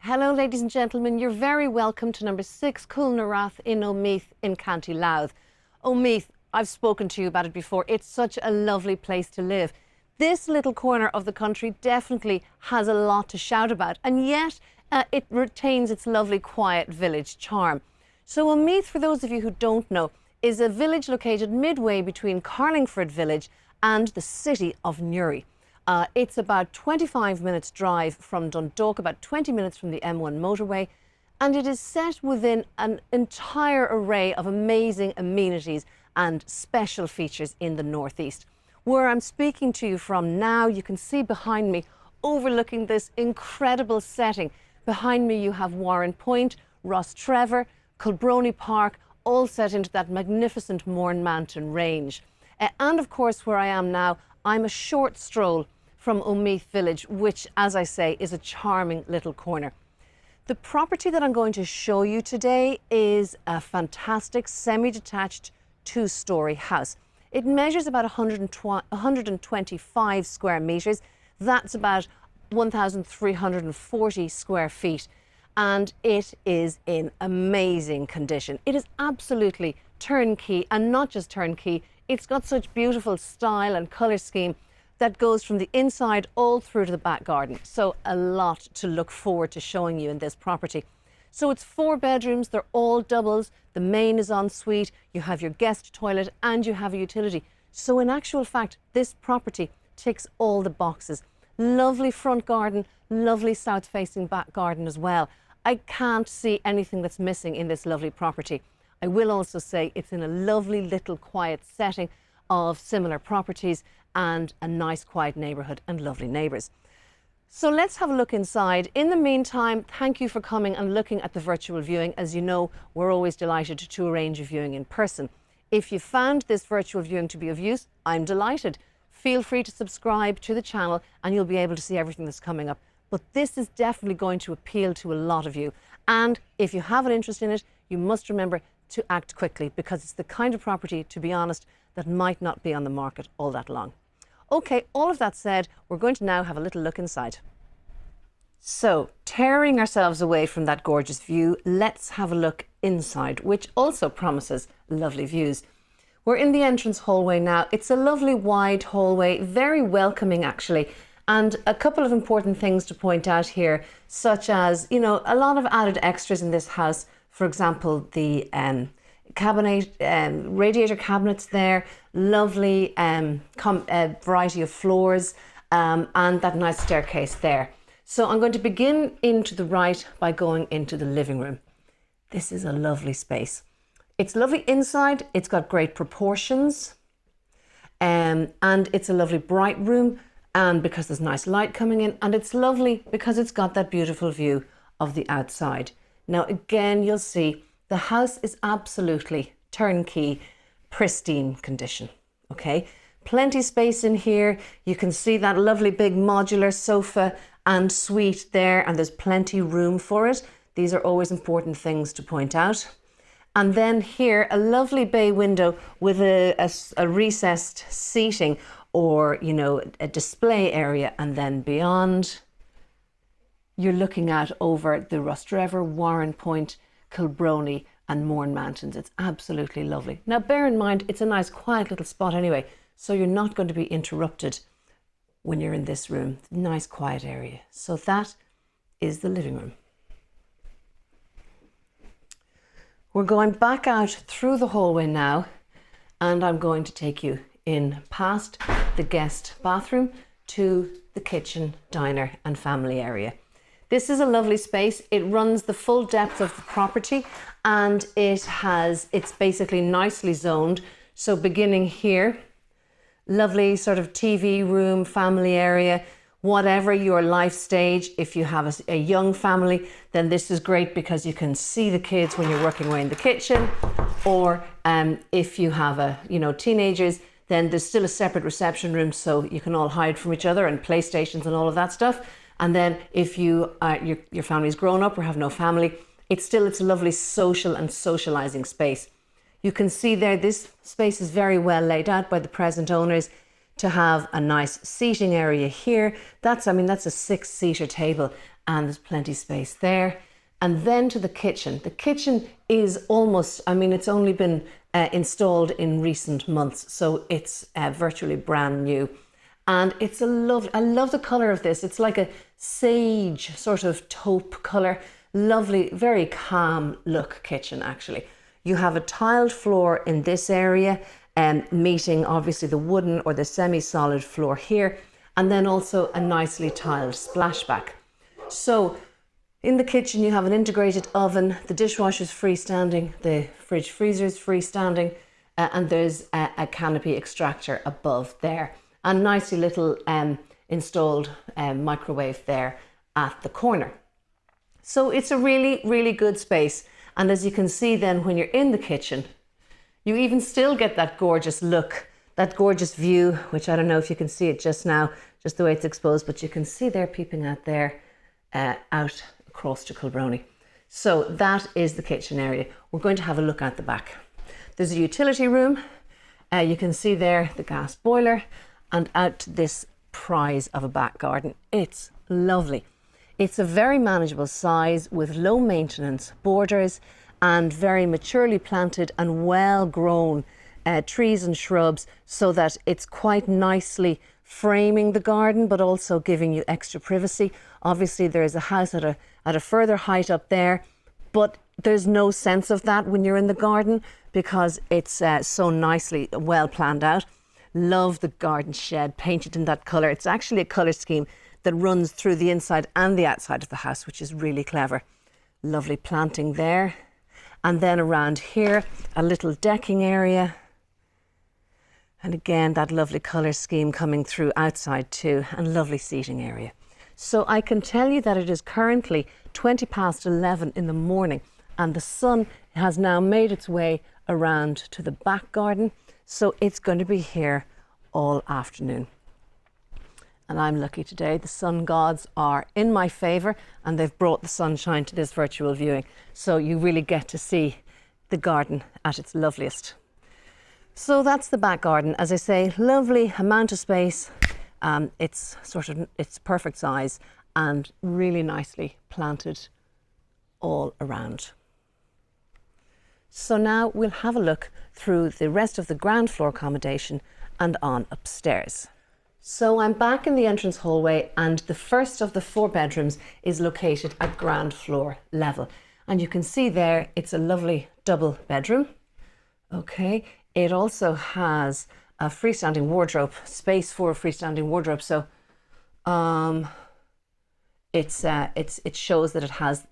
Hello ladies and gentlemen, you're very welcome to number 6 Rath in Omeath in County Louth. Omeath, I've spoken to you about it before, it's such a lovely place to live. This little corner of the country definitely has a lot to shout about, and yet it retains its lovely quiet village charm. So Omeath, for those of you who don't know, is a village located midway between Carlingford village and the city of Newry. It's about 25 minutes drive from Dundalk, about 20 minutes from the M1 motorway, and it is set within an entire array of amazing amenities and special features in the northeast. Where I'm speaking to you from now, you can see behind me, overlooking this incredible setting. Behind me you have Warren Point, Rostrevor, Culbrony Park, all set into that magnificent Mourne Mountain range. And of course, where I am now, I'm a short stroll from Omeath village, which, as I say, is a charming little corner. The property that I'm going to show you today is a fantastic semi-detached 2-storey house. It measures about 125 square metres. That's about 1,340 square feet. And it is in amazing condition. It is absolutely turnkey, and not just turnkey, it's got such beautiful style and colour scheme that goes from the inside all through to the back garden. So a lot to look forward to showing you in this property. So it's 4 bedrooms, they're all doubles, the main is en suite, you have your guest toilet and you have a utility. So in actual fact, this property ticks all the boxes. Lovely front garden, lovely south-facing back garden as well. I can't see anything that's missing in this lovely property. I will also say it's in a lovely little quiet setting of similar properties and a nice quiet neighbourhood and lovely neighbours. So let's have a look inside. In the meantime, thank you for coming and looking at the virtual viewing. As you know, we're always delighted to arrange a viewing in person. If you found this virtual viewing to be of use, I'm delighted. Feel free to subscribe to the channel and you'll be able to see everything that's coming up. But this is definitely going to appeal to a lot of you. And if you have an interest in it, you must remember to act quickly, because it's the kind of property, to be honest, that might not be on the market all that long. Okay, all of that said, we're going to now have a little look inside. So, tearing ourselves away from that gorgeous view, let's have a look inside, which also promises lovely views. We're in the entrance hallway now. It's a lovely wide hallway, very welcoming actually. And a couple of important things to point out here, such as, you know, a lot of added extras in this house. For example, the radiator cabinets there, lovely variety of floors, and that nice staircase there. So I'm going to begin into the right by going into the living room. This is a lovely space. It's lovely inside, it's got great proportions, and it's a lovely bright room, and because there's nice light coming in, and it's lovely because it's got that beautiful view of the outside. Now again, you'll see the house is absolutely turnkey, pristine condition, okay? Plenty space in here. You can see that lovely big modular sofa and suite there, and there's plenty room for it. These are always important things to point out. And then here, a lovely bay window with a recessed seating, or, you know, a display area, and then beyond, you're looking at over the Rostrevor, Warren Point, Culbrony and Mourne Mountains. It's absolutely lovely. Now bear in mind, it's a nice quiet little spot anyway, so you're not going to be interrupted when you're in this room. Nice quiet area. So that is the living room. We're going back out through the hallway now, and I'm going to take you in past the guest bathroom to the kitchen, diner and family area. This is a lovely space. It runs the full depth of the property, and it's basically nicely zoned. So beginning here, lovely sort of TV room, family area, whatever your life stage. If you have a young family, then this is great because you can see the kids when you're working away in the kitchen. Or if you have teenagers, then there's still a separate reception room, so you can all hide from each other, and PlayStations and all of that stuff. And then if your family's grown up or have no family, it's a lovely social and socializing space. You can see there, this space is very well laid out by the present owners to have a nice seating area here. That's a 6-seater table, and there's plenty of space there. And then to the kitchen. The kitchen is almost, I mean, it's only been installed in recent months, so it's virtually brand new. And it's a lovely, I love the colour of this. It's like a sage sort of taupe colour. Lovely, very calm look kitchen actually. You have a tiled floor in this area, meeting obviously the wooden or the semi-solid floor here, and then also a nicely tiled splashback. So in the kitchen you have an integrated oven, the dishwasher is freestanding, the fridge freezer is freestanding, and there's a canopy extractor above there. And nicely little installed microwave there at the corner. So it's a really, really good space. And as you can see then when you're in the kitchen, you even still get that gorgeous look, that gorgeous view, which I don't know if you can see it just now, just the way it's exposed, but you can see there peeping out there, out across to Kilbrony. So that is the kitchen area. We're going to have a look at the back. There's a utility room. You can see there the gas boiler, and out to this prize of a back garden. It's lovely. It's a very manageable size with low maintenance borders and very maturely planted and well grown trees and shrubs, so that it's quite nicely framing the garden but also giving you extra privacy. Obviously there is a house at a further height up there, but there's no sense of that when you're in the garden because it's so nicely well planned out. Love the garden shed painted in that colour. It's actually a colour scheme that runs through the inside and the outside of the house, which is really clever. Lovely planting there. And then around here, a little decking area. And again, that lovely colour scheme coming through outside too, and lovely seating area. So I can tell you that it is currently 11:20 in the morning, and the sun has now made its way around to the back garden. So it's going to be here all afternoon. And I'm lucky today. The sun gods are in my favour and they've brought the sunshine to this virtual viewing. So you really get to see the garden at its loveliest. So that's the back garden. As I say, lovely amount of space. It's perfect size and really nicely planted all around. So now we'll have a look through the rest of the ground floor accommodation and on upstairs. So I'm back in the entrance hallway, and the first of the 4 bedrooms is located at ground floor level. And you can see there, it's a lovely double bedroom. Okay, it also has a freestanding wardrobe, space for a freestanding wardrobe. So it shows that it has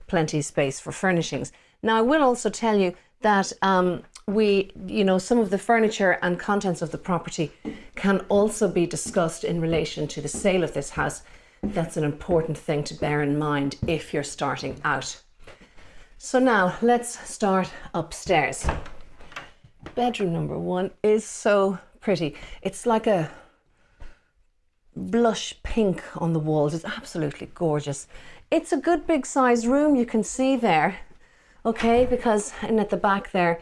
plenty of space for furnishings. Now I will also tell you that some of the furniture and contents of the property can also be discussed in relation to the sale of this house. That's an important thing to bear in mind if you're starting out. So now let's start upstairs. Bedroom number 1 is so pretty. It's like a blush pink on the walls. It's absolutely gorgeous. It's a good big size room, you can see there. Okay, because at the back there,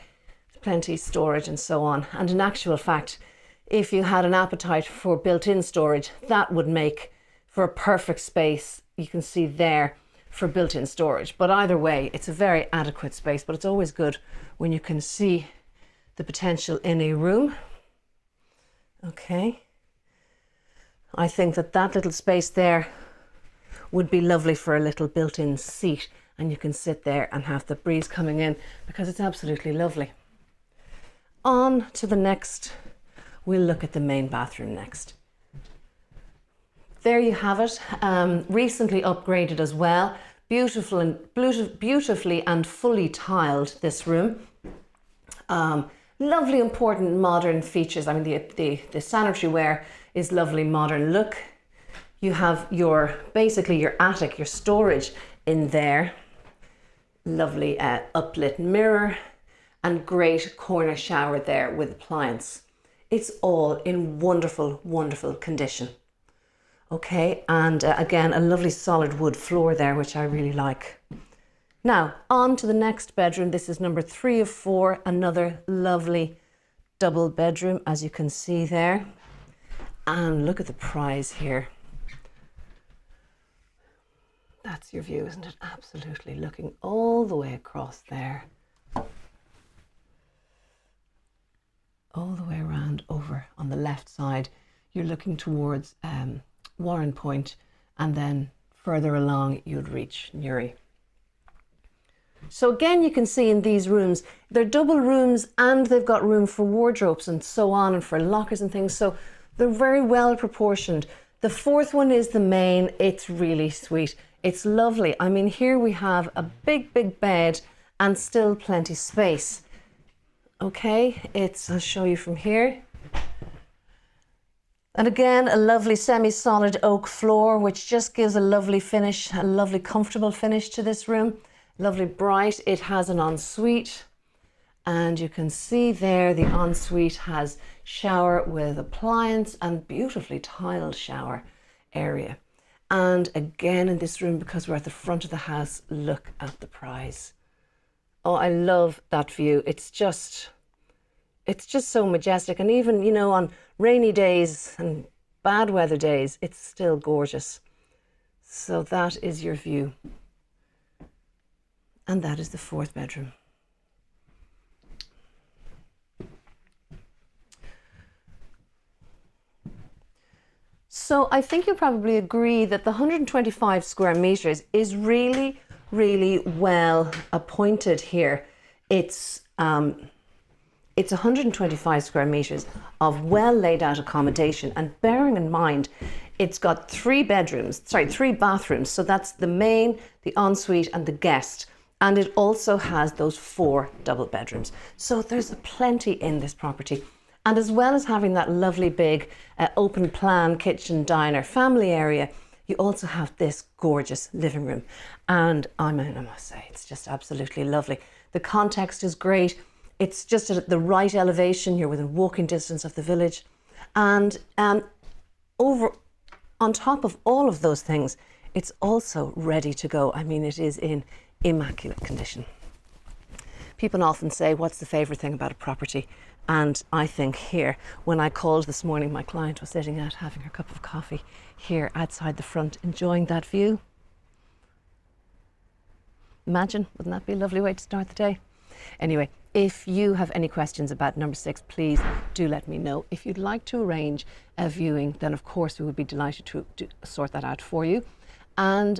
plenty of storage and so on. And in actual fact, if you had an appetite for built-in storage, that would make for a perfect space, you can see there, for built-in storage. But either way, it's a very adequate space, but it's always good when you can see the potential in a room. Okay. I think that little space there would be lovely for a little built-in seat, and you can sit there and have the breeze coming in because it's absolutely lovely. On to the next, we'll look at the main bathroom next. There you have it, recently upgraded as well. Beautifully and fully tiled, this room. Lovely, important modern features. I mean, the sanitary ware is lovely modern look. You have basically your attic, your storage in there. Lovely uplit mirror and great corner shower there with appliance. It's all in wonderful, wonderful condition. Okay, and again, a lovely solid wood floor there, which I really like. Now, on to the next bedroom. This is number 3 of 4, another lovely double bedroom, as you can see there. And look at the prize here. That's your view, isn't it? Absolutely, looking all the way across there. All the way around over on the left side. You're looking towards Warren Point, and then further along you'd reach Newry. So again, you can see in these rooms, they're double rooms and they've got room for wardrobes and so on, and for lockers and things. So they're very well proportioned. The fourth one is the main. It's really sweet. It's lovely. I mean, here we have a big, big bed and still plenty space. Okay, I'll show you from here. And again, a lovely semi-solid oak floor, which just gives a lovely finish, a lovely comfortable finish to this room. Lovely bright. It has an ensuite, and you can see there the ensuite has shower with appliance and beautifully tiled shower area. And again, in this room, because we're at the front of the house, look at the prize. Oh, I love that view. It's just so majestic. And even, you know, on rainy days and bad weather days, it's still gorgeous. So that is your view. And that is the fourth bedroom. So I think you'll probably agree that the 125 square meters is really, really well appointed here. It's 125 square meters of well laid out accommodation, and bearing in mind it's got three bathrooms. So that's the main, the ensuite and the guest. And it also has those 4 double bedrooms. So there's plenty in this property. And as well as having that lovely big open plan kitchen diner family area, you also have this gorgeous living room. And I must say, it's just absolutely lovely. The context is great. It's just at the right elevation. You're within walking distance of the village. And over on top of all of those things, it's also ready to go. I mean, it is in immaculate condition. People often say, what's the favourite thing about a property? And I think here, when I called this morning, my client was sitting out having her cup of coffee here outside the front, enjoying that view. Imagine, wouldn't that be a lovely way to start the day? Anyway, if you have any questions about number 6, please do let me know. If you'd like to arrange a viewing, then of course we would be delighted to sort that out for you. And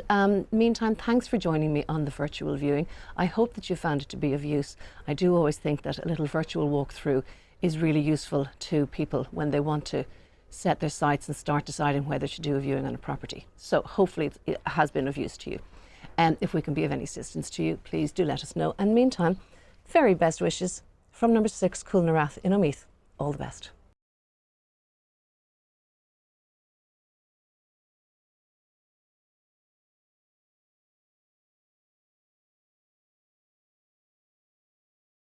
meantime, thanks for joining me on the virtual viewing. I hope that you found it to be of use. I do always think that a little virtual walkthrough is really useful to people when they want to set their sights and start deciding whether to do a viewing on a property. So hopefully it has been of use to you. And if we can be of any assistance to you, please do let us know. And meantime, very best wishes from number 6 Co.Louth in Omeath. All the best.